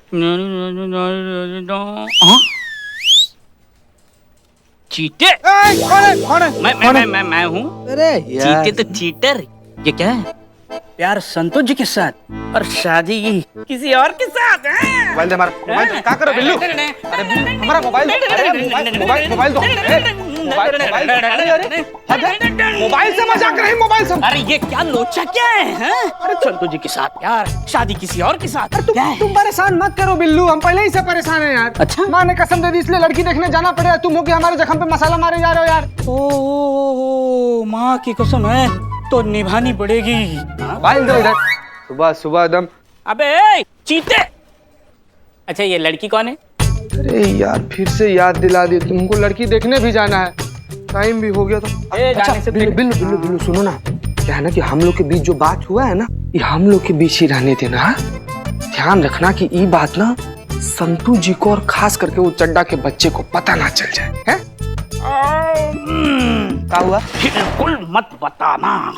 हाँ? चीटे? कौन है? मैं हूँ। अरे यार, चीटे तो चीटर। ये क्या है? प्यार संतोष जी के साथ और शादी किसी और के साथ। मोबाइल दे हमारा। मोबाइल क्या करो बिल्लू? अरे बिल्लू, हमारा मोबाइल दो। अरे मोबाइल दो। मोबाइल से मजाक रही, मोबाइल से। अरे ये क्या लोचा क्या है? अरे संतोष जी के साथ प्यार, शादी किसी और के साथ। तुम परेशान मत करो बिल्लू, हम पहले ही से परेशान हैं यार। अच्छा? माँ ने कसम दे दी, इसलिए लड़की देखने जाना पड़ेगा। तुम हो कि हमारे जख्म पे मसाला मारे जा रहे हो यार। ओ माँ की कसम है तो निभानी पड़ेगी। मोबाइल दो इधर। सुबह सुबह एकदम। अबे चीते। अच्छा ये लड़की कौन है? अरे यार फिर से याद दिला दी, तुमको लड़की देखने भी जाना है, टाइम भी हो गया तो। अच्छा बिल्लू सुनो ना, क्या है ना कि हम लोग के बीच जो बात हुआ है ना, ये हम लोग के बीच ही रहने देना। हाँ? ध्यान रखना कि ये बात ना संतू जी को और खास करके वो चड्डा के बच्चे को पता ना चल जाए। है? क्या हुआ? बिल्कुल मत बताना।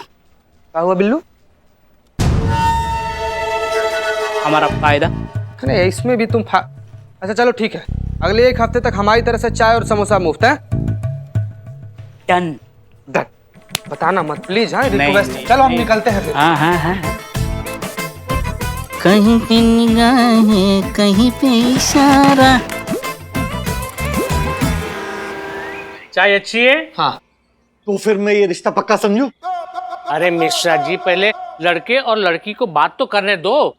क्या हुआ बिल्लू? हमारा फायदा। अरे इसमें भी तुम अच्छा चलो ठीक है, अगले एक हफ्ते तक हमारी तरफ से चाय और समोसा मुफ्त है। डन। बताना मत प्लीज। हाँ नहीं, रिक्वेस्ट। नहीं, चलो हम नहीं। निकलते हैं फिर। हाँ। कहीं पे निगाहें, कहीं पे इशारा। चाय अच्छी है? हाँ। तो फिर मैं ये रिश्ता पक्का समझूं? अरे मिश्रा जी पहले लड़के और लड़की को बात तो करने दो।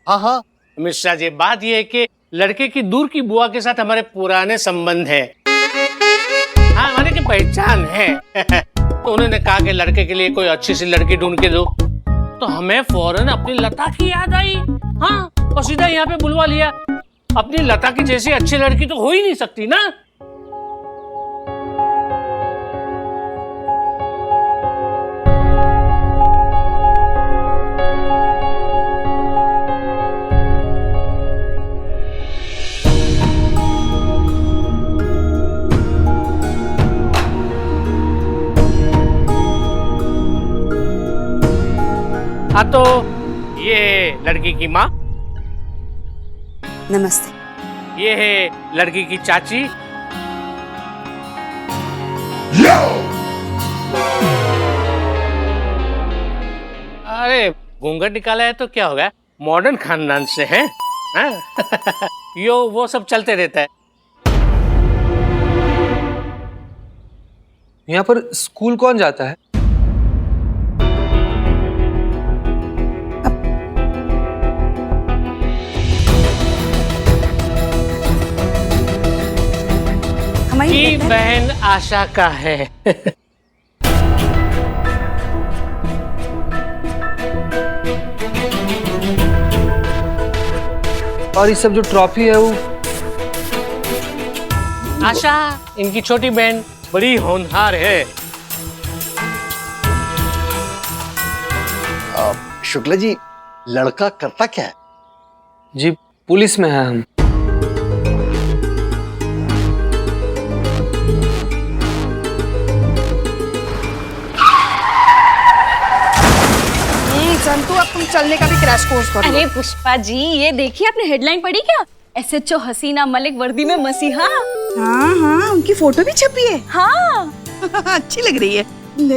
हाँ। मिश्रा जी बात ये है कि लड़के की दूर की बुआ के साथ हमारे पुराने संबंध है। हाँ हमारे की पहचान है। तो उन्होंने कहा कि लड़के के लिए कोई अच्छी सी लड़की ढूंढ के दो। तो हमें फौरन अपनी लता की याद आई। हाँ और सीधा यहाँ पे बुलवा लिया। अपनी लता की जैसी अच्छी लड़की तो हो ही नहीं सकती ना। हाँ तो ये लड़की की माँ, नमस्ते। ये है लड़की की चाची, अरे घूंघट निकाला है तो क्या हो गया, मॉडर्न खानदान से है। हाँ? यो वो सब चलते रहता है। यहाँ पर स्कूल कौन जाता है? की बहन आशा का है। और ये सब जो ट्रॉफी है वो? आशा इनकी छोटी बहन, बड़ी होनहार है। शुक्ला जी लड़का करता क्या है? जी पुलिस में है हम। संतू अब तुम चलने का भी क्रैश कोर्स करो। अरे पुष्पा जी ये देखिए आपने हेडलाइन पढ़ी क्या? SHO हसीना मलिक वर्दी में मसीहा। हाँ उनकी फोटो भी छपी है। हाँ अच्छी लग रही है।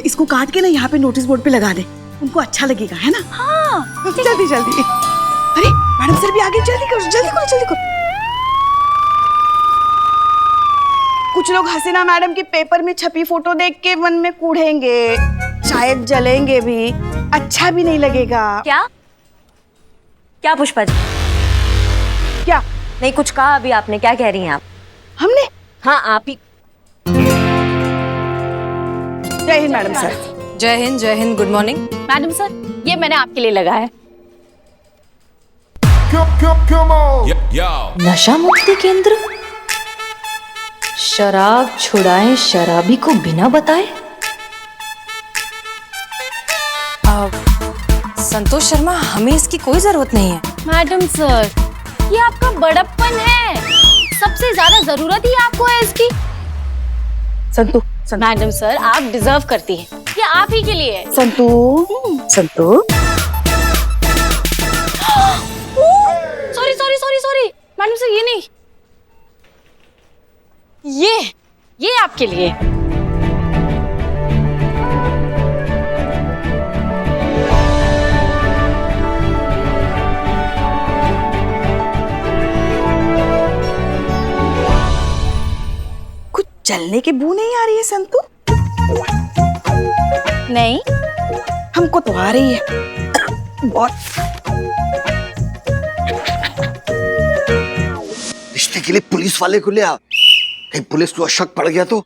इसको काट के ना यहाँ पे नोटिस बोर्ड पे लगा दे, उनको अच्छा लगेगा है ना। हाँ जल्दी अरे मैडम सर भी आगे, जल्दी करो। कुछ लोग हसीना मैडम की पेपर में छपी फोटो देख के मन में कूढ़ेंगे, शायद जलेंगे भी, अच्छा भी नहीं लगेगा। क्या पुष्पा जी? क्या? नहीं कुछ कहा अभी आपने, क्या कह रही हैं आप? हमने? हाँ आप ही। जय हिंद मैडम सर। जय हिंद गुड मॉर्निंग मैडम सर, ये मैंने आपके लिए लगाया है। नशा मुक्ति केंद्र, शराब छुड़ाएं शराबी को बिना बताए। संतोष शर्मा हमें इसकी कोई जरूरत नहीं है। मैडम सर ये आपका बड़प्पन है, सबसे ज्यादा जरूरत ही आपको है इसकी। संतू मैडम सर आप डिजर्व करती हैं, ये आप ही के लिए है। संतू सॉरी मैडम सर ये नहीं, ये आपके लिए। कुछ जलने की बू नहीं आ रही है संतू? नहीं, हमको तो आ रही है बहुत। रिश्ते के लिए पुलिस वाले को ले आ, कहीं पुलिस को शक पड़ गया तो।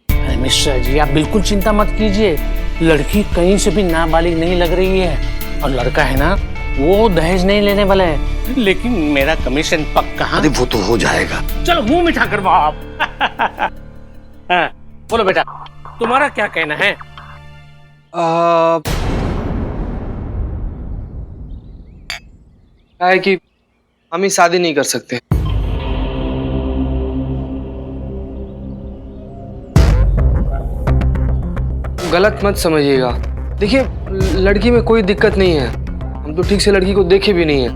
अरे मिश्रा जी, आप बिल्कुल चिंता मत कीजिए, लड़की कहीं से भी नाबालिग नहीं लग रही है, और लड़का है ना वो दहेज नहीं लेने वाला है, लेकिन मेरा कमीशन पक्का। अरे वो तो हो जाएगा। चलो मुंह मीठा करवाओ आप। हाँ, बोलो बेटा, तुम्हारा क्या कहना है? क्या है कि हम ही शादी नहीं कर सकते। गलत मत समझिएगा। देखिए, लड़की में कोई दिक्कत नहीं है, हम तो ठीक से लड़की को देखे भी नहीं है।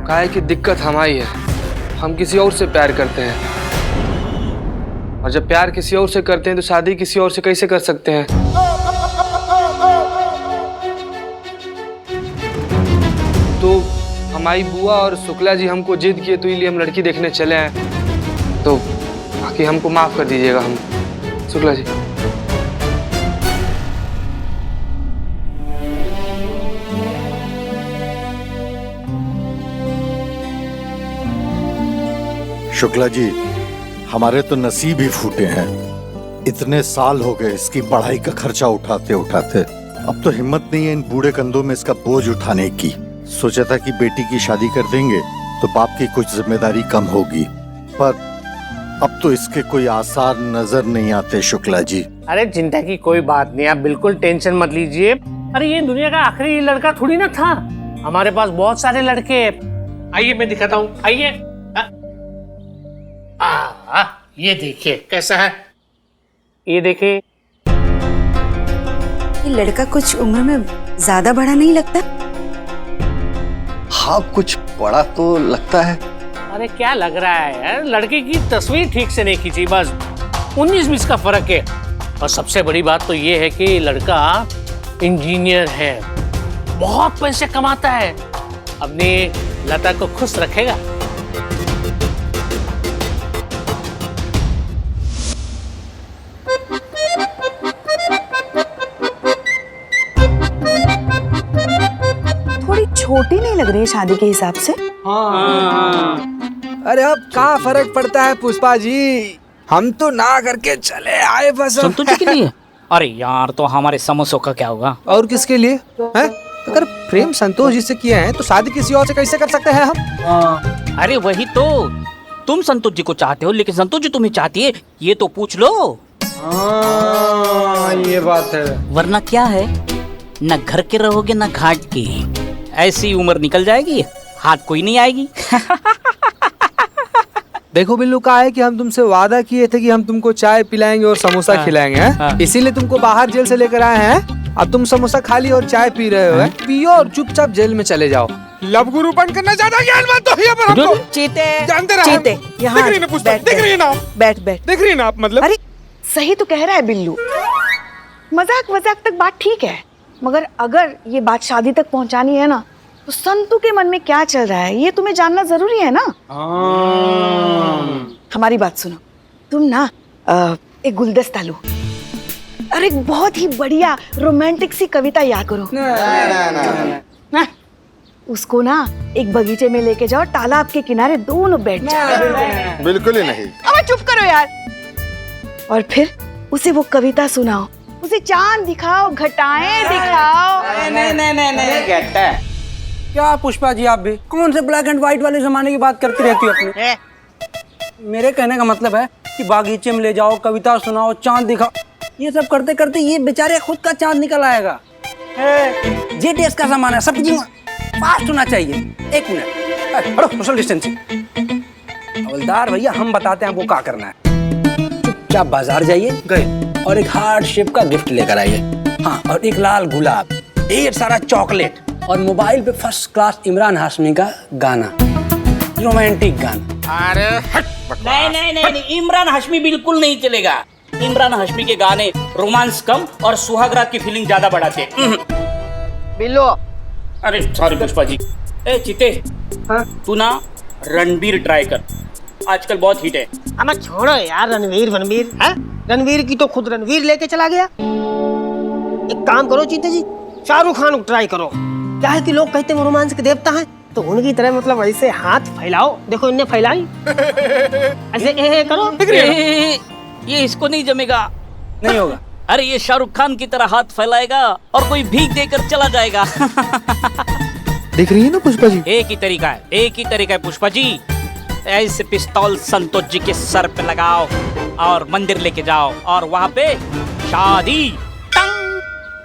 क्या है कि दिक्कत हमारी है, हम किसी और से प्यार करते हैं, और जब प्यार किसी और से करते हैं तो शादी किसी और से कैसे कर सकते हैं? तो हमारी बुआ और शुक्ला जी हमको जिद किए तो इसलिए हम लड़की देखने चले हैं। तो बाकी हमको माफ कर दीजिएगा। हम शुक्ला जी, शुक्ला जी, हमारे तो नसीब ही फूटे हैं। इतने साल हो गए इसकी पढ़ाई का खर्चा उठाते उठाते, अब तो हिम्मत नहीं है इन बूढ़े कंधों में इसका बोझ उठाने की। सोचा था कि बेटी की शादी कर देंगे तो बाप की कुछ जिम्मेदारी कम होगी, पर अब तो इसके कोई आसार नजर नहीं आते। शुक्ला जी, अरे चिंता की कोई बात नहीं, आप बिल्कुल टेंशन मत लीजिए। अरे ये दुनिया का आखिरी लड़का थोड़ी ना था, हमारे पास बहुत सारे लड़के। आइए मैं दिखाता हूँ, आइए। ये देखिए कैसा है, ये देखिए। ये लड़का कुछ उम्र में ज्यादा बड़ा नहीं लगता? हाँ, कुछ बड़ा तो लगता है। अरे क्या लग रहा है यार, लड़के की तस्वीर ठीक से नहीं खींची, बस 19-20 का फर्क है। और सबसे बड़ी बात तो ये है कि लड़का इंजीनियर है, बहुत पैसे कमाता है, अपनी लता को खुश रखेगा। थोड़ी छोटी नहीं लग रही है शादी के हिसाब से? अरे अब क्या फर्क पड़ता है पुष्पा जी, हम तो ना करके चले आए बस। संतोष जी के लिए? अरे यार, तो हमारे समोसों का क्या होगा? और किसके लिए हैं? अगर प्रेम संतोष जी से किए हैं तो शादी किसी और से कैसे कर सकते हैं हम? अरे वही तो, तुम संतोष जी को चाहते हो लेकिन संतोष जी तुम्हें चाहती है, ये तो पूछ लो। ये बात है। वरना क्या है, न घर के रहोगे न घाट की, ऐसी उम्र निकल जाएगी, हाथ कोई नहीं आएगी। देखो बिल्लू, का है कि हम तुमसे वादा किए थे कि हम तुमको चाय पिलाएंगे और समोसा खिलाएंगे, हैं? इसीलिए तुमको बाहर जेल से लेकर आए हैं। अब तुम समोसा खा ली और चाय पी रहे हो, हैं? पियो और चुपचाप जेल में चले जाओ। लव गुरु बन करना ज्यादा ज्ञान मत दो यहाँ पर हमको। चीते, जानते रहे चीते, यहाँ देख रही ना पुष्पा, देख रही ना, बैठ बैठ। देख रही ना आप, मतलब अरे सही तो कह रहा है बिल्लू, मजाक वजाक तक बात ठीक है, मगर अगर ये बात शादी तक पहुंचानी है ना, तो संतू के मन में क्या चल रहा है ये तुम्हें जानना जरूरी है ना। हमारी बात सुनो, तुम ना एक गुलदस्ता लो और एक बहुत ही बढ़िया रोमांटिक सी कविता याद करो। ना, उसको ना एक बगीचे में लेके जाओ, तालाब के किनारे दोनों बैठ जाओ। बिल्कुल ही नहीं। अब चुप करो यार। और फिर उसे वो कविता सुनाओ, उसे चांद दिखाओ, घटाएं दिखाओ। नहीं घटा। क्या पुष्पा जी, आप भी कौन से ब्लैक एंड व्हाइट वाले जमाने की बात करती रहती हो अपने? मेरे कहने का मतलब है कि बागीचे में ले जाओ, कविता सुनाओ, चांद दिखाओ, ये सब करते करते ये बेचारे खुद का चांद निकल आएगा। जे टेस्ट का सामान है, सब चीज फास्ट होना चाहिए। एक मिनट, हटो, सोशल डिस्टेंसिंग। हवलदार भैया, हम बताते हैं आपको क्या करना है। चुपचाप बाजार जाइए, गए और एक हार्ट शेप का गिफ्ट लेकर आइए। हाँ, और एक लाल गुलाब, ढेर सारा चॉकलेट और मोबाइल पे फर्स्ट क्लास इमरान हाशमी का गाना। रोमांटिक गाना। अरे हट नहीं नहीं नहीं नहीं, इमरान हाशमी बिल्कुल नहीं चलेगा। इमरान हाशमी के गाने रोमांस कम और सुहागरात की फीलिंग ज्यादा बढ़ाते हैं। बिल्लो अरे सॉरी पुष्पा जी। ए चिते, हाँ? तू ना रणबीर ट्राई कर, आजकल बहुत हिट है। अब छोड़ो यार रणवीर है। रणवीर की तो खुद रणवीर लेके चला गया। एक काम करो चीते जी, शाहरुख खान को ट्राई करो। क्या है कि लोग कहते हैं वो रोमांस के देवता हैं, तो उनकी तरह मतलब ऐसे हाथ फैलाओ। देखो इनने फैलाई ऐसे करो। ये इसको नहीं जमेगा। नहीं होगा। अरे ये शाहरुख खान की तरह हाथ फैलाएगा और कोई भीख देकर चला जाएगा। देख रही है ना पुष्पा जी? एक ही तरीका है पुष्पा जी। ऐसे पिस्तौल संतोष जी के सर पे लगाओ और मंदिर लेके जाओ और वहाँ पे शादी।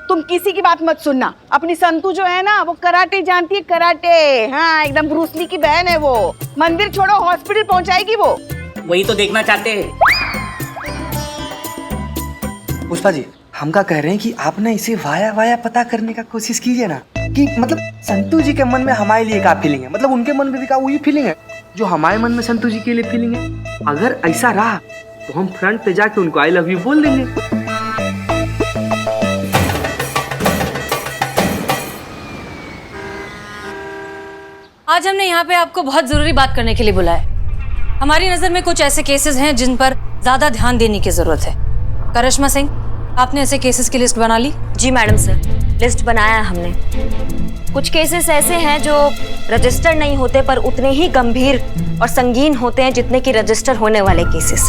तुम किसी की बात मत सुनना। अपनी संतू जो है ना वो कराटे जानती है, कराटे। हाँ एकदम ब्रूसली की बहन है वो। मंदिर छोड़ो हॉस्पिटल पहुंचाएगी वो। वही तो देखना चाहते हैं। पुष्पा जी हम क्या कह रहे हैं कि आप ना इसे वाया पता करने का कोशिश कीजिए ना, कि मतलब संतू जी के मन में हमारे लिए क्या फीलिंग है, मतलब उनके मन में भी क्या वही फीलिंग है जो हमारे मन में संतू जी के लिए फीलिंग है। अगर ऐसा रहा तो हम फ्रंट पे जाके उनको आई लव यू बोल देंगे। आज हमने यहाँ पे आपको बहुत जरूरी बात करने के लिए बुलाया। हमारी नजर में कुछ ऐसे केसेस हैं जिन पर ज्यादा ध्यान देने की जरूरत है। करिश्मा सिंह, आपने ऐसे केसेस की लिस्ट बना ली? जी मैडम सर, लिस्ट बनाया है हमने। कुछ केसेस ऐसे हैं जो रजिस्टर नहीं होते पर उतने ही गंभीर और संगीन होते हैं जितने कि रजिस्टर होने वाले केसेस,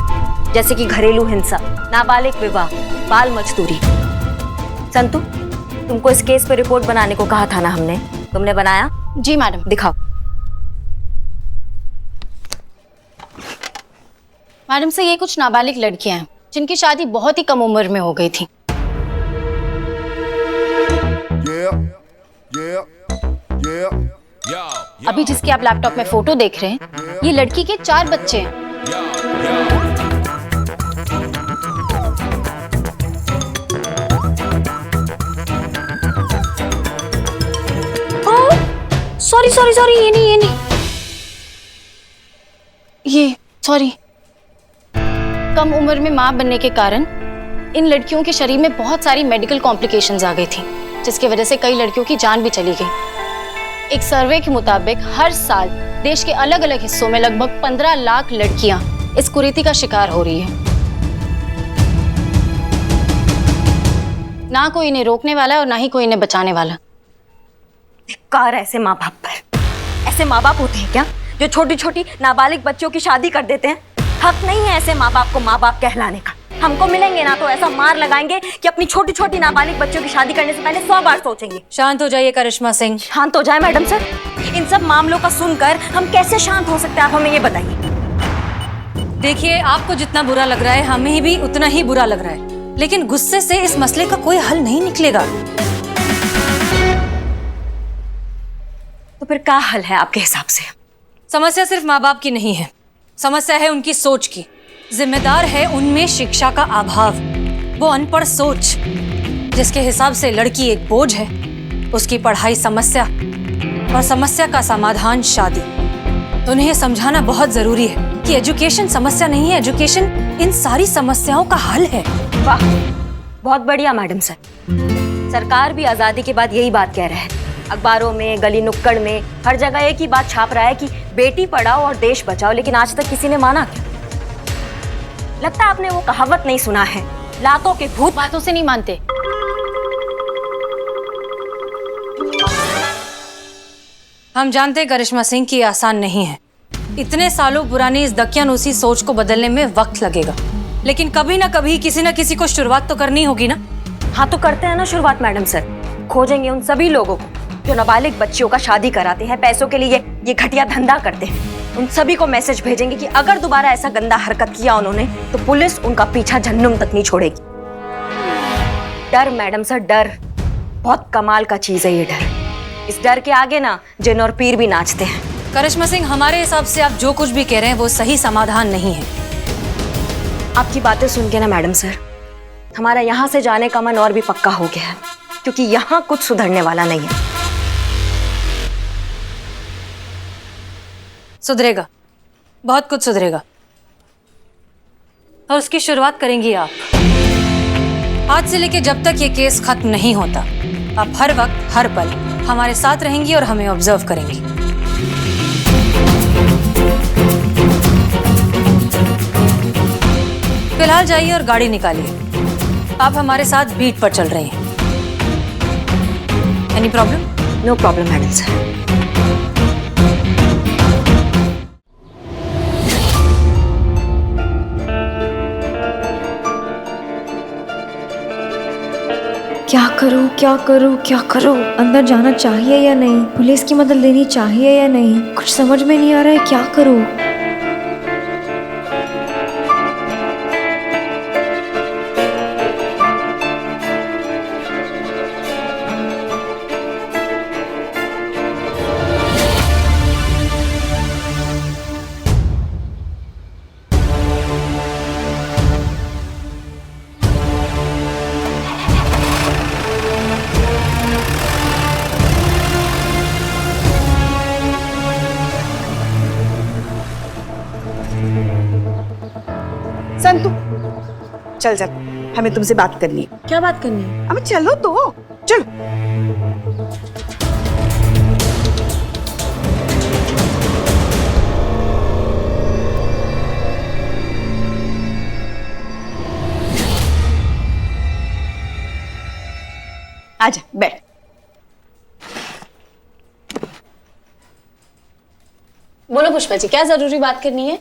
जैसे कि घरेलू हिंसा, नाबालिग विवाह, बाल मजदूरी। संतू, तुमको इस केस पे रिपोर्ट बनाने को कहा था ना हमने, तुमने बनाया? जी मैडम। दिखाओ। मैडम से ये कुछ नाबालिग लड़कियां हैं जिनकी शादी बहुत ही कम उम्र में हो गई थी। अभी जिसकी आप लैपटॉप में फोटो देख रहे हैं, ये लड़की के 4 बच्चे हैं। सॉरी, ये नहीं, ये सॉरी। कम उम्र में मां बनने के कारण इन लड़कियों के शरीर में बहुत सारी मेडिकल कॉम्प्लिकेशंस आ गई थी, जिसकी वजह से कई लड़कियों की जान भी चली गई। एक सर्वे के मुताबिक हर साल देश के अलग अलग हिस्सों में लगभग 15 लाख लड़कियां इस कुरीति का शिकार हो रही है। ना कोई इन्हें रोकने वाला है और ना ही कोई इन्हें बचाने वाला। धिक्कार ऐसे माँ बाप पर। ऐसे माँ बाप होते हैं क्या जो छोटी छोटी नाबालिग बच्चों की शादी कर देते हैं? हक नहीं है ऐसे माँ बाप को माँ बाप कहलाने का। हमको मिलेंगे ना तो ऐसा मार लगाएंगे कि अपनी छोटी छोटी नाबालिग बच्चों की शादी करने से पहले 100 बार सोचेंगे। शांत हो जाइए करिश्मा सिंह। शांत हो जाए मैडम सर? इन सब मामलों का सुनकर हम कैसे शांत हो सकते हैं, आप हमें ये बताइए। देखिए, आपको जितना बुरा लग रहा है हमें भी उतना ही बुरा लग रहा है, लेकिन गुस्से से इस मसले का कोई हल नहीं निकलेगा। तो फिर क्या हल है आपके हिसाब से? समस्या सिर्फ माँ बाप की नहीं है, समस्या है उनकी सोच की। जिम्मेदार है उनमें शिक्षा का अभाव, वो अनपढ़ सोच जिसके हिसाब से लड़की एक बोझ है, उसकी पढ़ाई समस्या और समस्या का समाधान शादी। उन्हें यह समझाना बहुत जरूरी है कि एजुकेशन समस्या नहीं है, एजुकेशन इन सारी समस्याओं का हल है। वाह, बहुत बढ़िया मैडम सर। सरकार भी आजादी के बाद यही बात कह रहा है। अखबारों में, गली नुक्कड़ में, हर जगह एक ही बात छाप रहा है कि बेटी पढ़ाओ और देश बचाओ, लेकिन आज तक किसी ने माना क्या? लगता है आपने वो कहावत नहीं सुना है, लातों के भूत बातों से नहीं मानते। हम जानते हैं करिश्मा सिंह की आसान नहीं है। इतने सालों पुरानी इस दकियानूसी सोच को बदलने में वक्त लगेगा, लेकिन कभी ना कभी किसी ना किसी को शुरुआत तो करनी होगी ना। हाँ तो करते हैं ना शुरुआत मैडम सर। खोजेंगे उन सभी लोगों को जो नाबालिग बच्चियों का शादी कराते हैं, पैसों के लिए ये घटिया धंधा करते हैं। उन सभी को मैसेज भेजेंगे कि अगर दोबारा ऐसा गंदा हरकत किया उन्होंने तो पुलिस उनका पीछा जहन्नुम तक नहीं छोड़ेगी। डर मैडम सर, डर बहुत कमाल का चीज है ये डर। इस डर के आगे ना जिन और पीर भी नाचते हैं। करिश्मा सिंह, हमारे हिसाब से आप जो कुछ भी कह रहे हैं वो सही समाधान नहीं है। आपकी बातें सुन के ना मैडम सर, हमारा यहाँ से जाने का मन और भी पक्का हो गया है, क्योंकि यहाँ कुछ सुधरने वाला नहीं है। सुधरेगा, बहुत कुछ सुधरेगा। और उसकी शुरुआत करेंगी आप। आज से लेके जब तक ये केस खत्म नहीं होता, आप हर वक्त हर पल हमारे साथ रहेंगी और हमें ऑब्जर्व करेंगी। फिलहाल जाइए और गाड़ी निकालिए। आप हमारे साथ बीट पर चल रहे हैं। Any problem? No problem madam sir. क्या करूं क्या करूं क्या करूं? अंदर जाना चाहिए या नहीं? पुलिस की मदद लेनी चाहिए या नहीं? कुछ समझ में नहीं आ रहा है, क्या करूं? संतु, चल चल, हमें तुमसे बात करनी है। क्या बात करनी है? अब चलो तो, चलो। आजा, बैठ। बोलो पुष्पा जी, क्या जरूरी बात करनी है?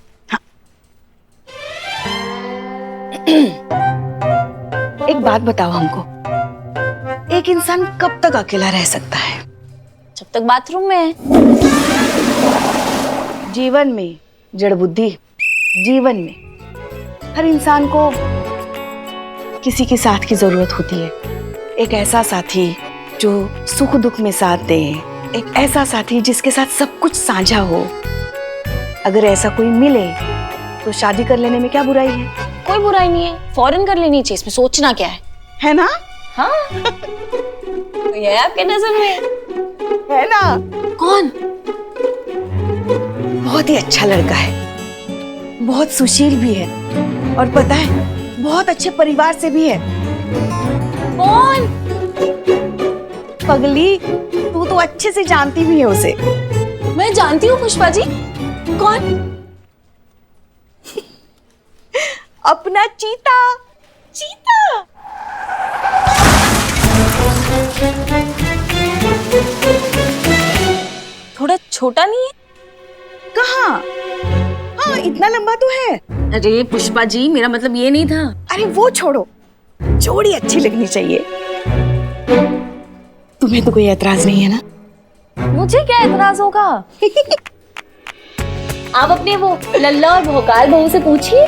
एक बात बताओ हमको, एक इंसान कब तक अकेला रह सकता है? जब तक बाथरूम में है। जीवन में जड़ बुद्धि, जीवन में हर इंसान को किसी के साथ की जरूरत होती है। एक ऐसा साथी जो सुख दुख में साथ दे, एक ऐसा साथी जिसके साथ सब कुछ साझा हो। अगर ऐसा कोई मिले तो शादी कर लेने में क्या बुराई है? कोई बुराई नहीं है, फौरन कर लेनी चाहिए, इसमें सोचना क्या है ना? हाँ। तो ये है आपके नजर में? है ना? कौन? बहुत ही अच्छा लड़का है, बहुत सुशील भी है, और पता है बहुत अच्छे परिवार से भी है। कौन? पगली, तू तो अच्छे से जानती भी है उसे। मैं जानती हूँ पुष्पा जी। कौन? अपना चीता। चीता। थोड़ा छोटा नहीं है? कहाँ? हाँ, इतना लंबा तो है। अरे पुष्पा जी, मेरा मतलब ये नहीं था। अरे वो छोड़ो, जोड़ी अच्छी लगनी चाहिए। तुम्हें तो कोई एतराज नहीं है ना? मुझे क्या एतराज होगा? आप अपने वो लल्ला और भोकाल बहू से पूछिए।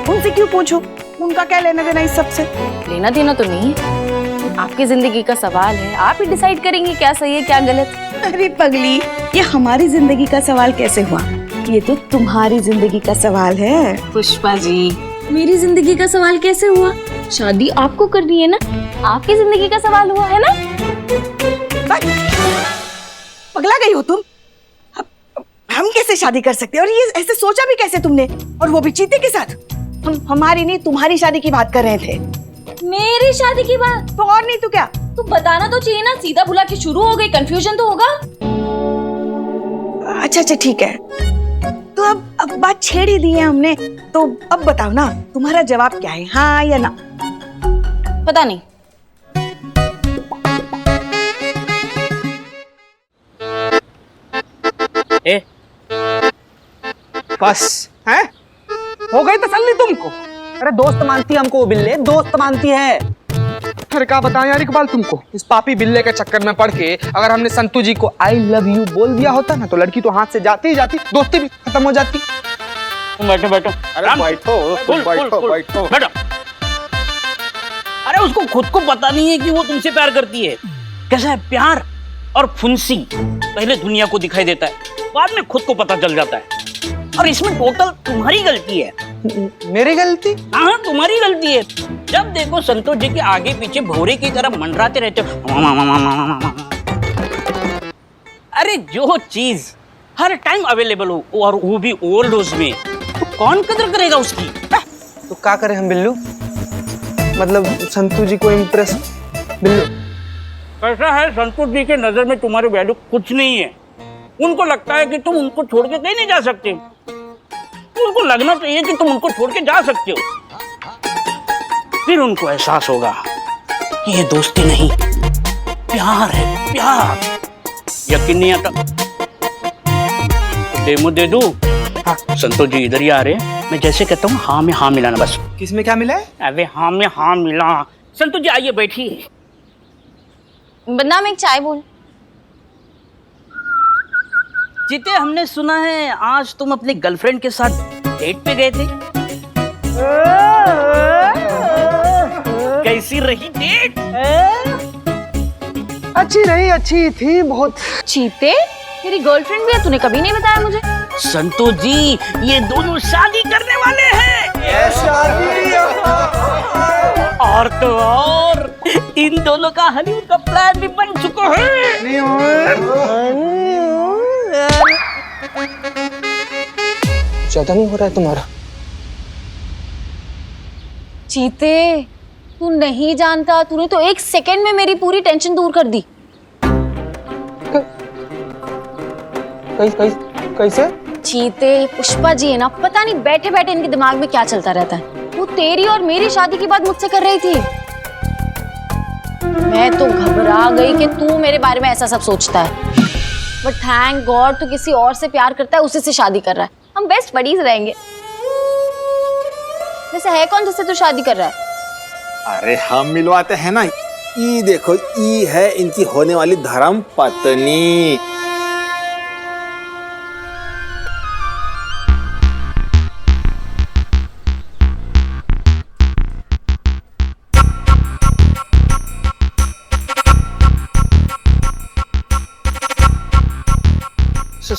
उनसे क्यों पूछो? उनका क्या लेना देना इस सब से? लेना देना तो नहीं है, आपकी जिंदगी का सवाल है, आप ही डिसाइड करेंगे क्या सही है क्या गलत। अरे पगली, ये हमारी जिंदगी का सवाल कैसे हुआ? ये तो तुम्हारी जिंदगी का सवाल है। पुष्पा जी, मेरी जिंदगी का सवाल कैसे हुआ? शादी आपको करनी है ना, आपकी जिंदगी का सवाल हुआ है ना। पगला गई हो तुम? हम कैसे शादी कर सकते हैं? और ये ऐसे सोचा भी कैसे तुमने? और वो भी चीते के साथ? हम हमारी नहीं तुम्हारी शादी की बात कर रहे थे। मेरी शादी की बात? तो और नहीं तो क्या? तो बताना तो चाहिए ना, सीधा बुला के शुरू हो गई, कंफ्यूजन तो होगा। अच्छा अच्छा ठीक है, तो अब बात छेड़ ही दी है हमने, तो अब बताओ ना, तुम्हारा जवाब क्या है, हाँ या ना? पता नहीं। ए, बस है, हो गई तसल्ली तुमको? अरे दोस्त मानती है हमको वो बिल्ले, दोस्त मानती है। अरे क्या बताएं यार इकबाल तुमको, इस पापी बिल्ले के चक्कर में पड़ के अगर हमने संतू जी को आई लव यू बोल दिया होता ना, तो लड़की तो हाथ से जाती ही जाती, दोस्ती भी खत्म हो जाती। तुम बैठो बैठो। अरे बैठो, तुम बैठो बैठो। बैठो। अरे उसको खुद को पता नहीं है कि वो तुमसे प्यार करती है। कैसा है प्यार और फुंसी, पहले दुनिया को दिखाई देता है, बाद में खुद को पता चल जाता है। और इसमें टोटल तुम्हारी गलती है। मेरी गलती? हाँ, तुम्हारी गलती है। जब देखो संतोष जी के आगे पीछे भौरे की तरह मंडराते रहते हो। अरे जो चीज हर टाइम अवेलेबल हो और वो भी ओवरडोज में, तो कौन कदर करेगा उसकी? तो क्या करें हम बिल्लू? मतलब संतू जी को इम्प्रेस बिल्लू। कैसा है, संतोष जी के नजर में तुम्हारी वैल्यू कुछ नहीं है। उनको लगता है कि तुम उनको छोड़ के कहीं नहीं जा सकते। उनको लगना चाहिए कि तुम उनको छोड़ के जा सकते हो। फिर उनको एहसास होगा कि ये दोस्ती नहीं, प्यार है, प्यार। यकीन नहीं आता तो डेमो दे दूं? हाँ, संतोष जी इधर ही आ रहे हैं। मैं जैसे कहता हूँ हाँ में हाँ मिलाना बस। किसमें क्या मिला है? अबे हाँ में हाँ मिला। संतोष जी आइए बैठिए। बदनाम एक चाय बोल। जीते, हमने सुना है आज तुम अपनी गर्लफ्रेंड के साथ डेट पे गए थे। कैसी रही डेट? अच्छी थी बहुत। चीते, तेरी गर्लफ्रेंड भी है, तूने कभी नहीं बताया मुझे। संतोष जी, ये दोनों शादी करने वाले हैं। और तो और इन दोनों का हनीमून का प्लान भी बन चुका है। ज्यादा नहीं हो रहा है तुम्हारा? चीते, तू नहीं जानता, तूने तो एक सेकंड में मेरी पूरी टेंशन दूर कर दी। कैसे? चीते, पुष्पा जी है ना, पता नहीं बैठे बैठे इनके दिमाग में क्या चलता रहता है। वो तेरी और मेरी शादी की बात मुझसे कर रही थी। मैं तो घबरा गई कि तू मेरे बारे में ऐसा सब सोचता है। बट थैंक गॉड तू किसी और से प्यार करता है, उसी से शादी कर रहा है। हम बेस्ट बडीज रहेंगे। वैसे है कौन जिससे तू शादी कर रहा है? अरे हम मिलवाते हैं ना। ई देखो, ई है इनकी होने वाली धर्म पत्नी।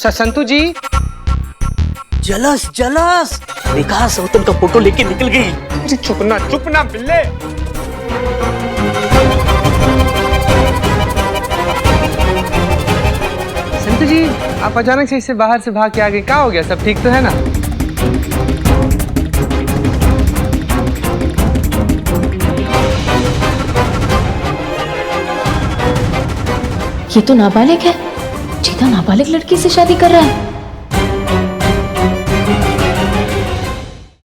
संतू जी, जलस जलस, देखा सौतन का फोटो लेके निकल गई। अरे चुप ना बिल्ले। संतू जी, आप अचानक से इससे बाहर से भाग के आ गए, क्या हो गया? सब ठीक तो है ना? ये तो नाबालिग है। चीता नाबालिग लड़की से शादी कर रहा है।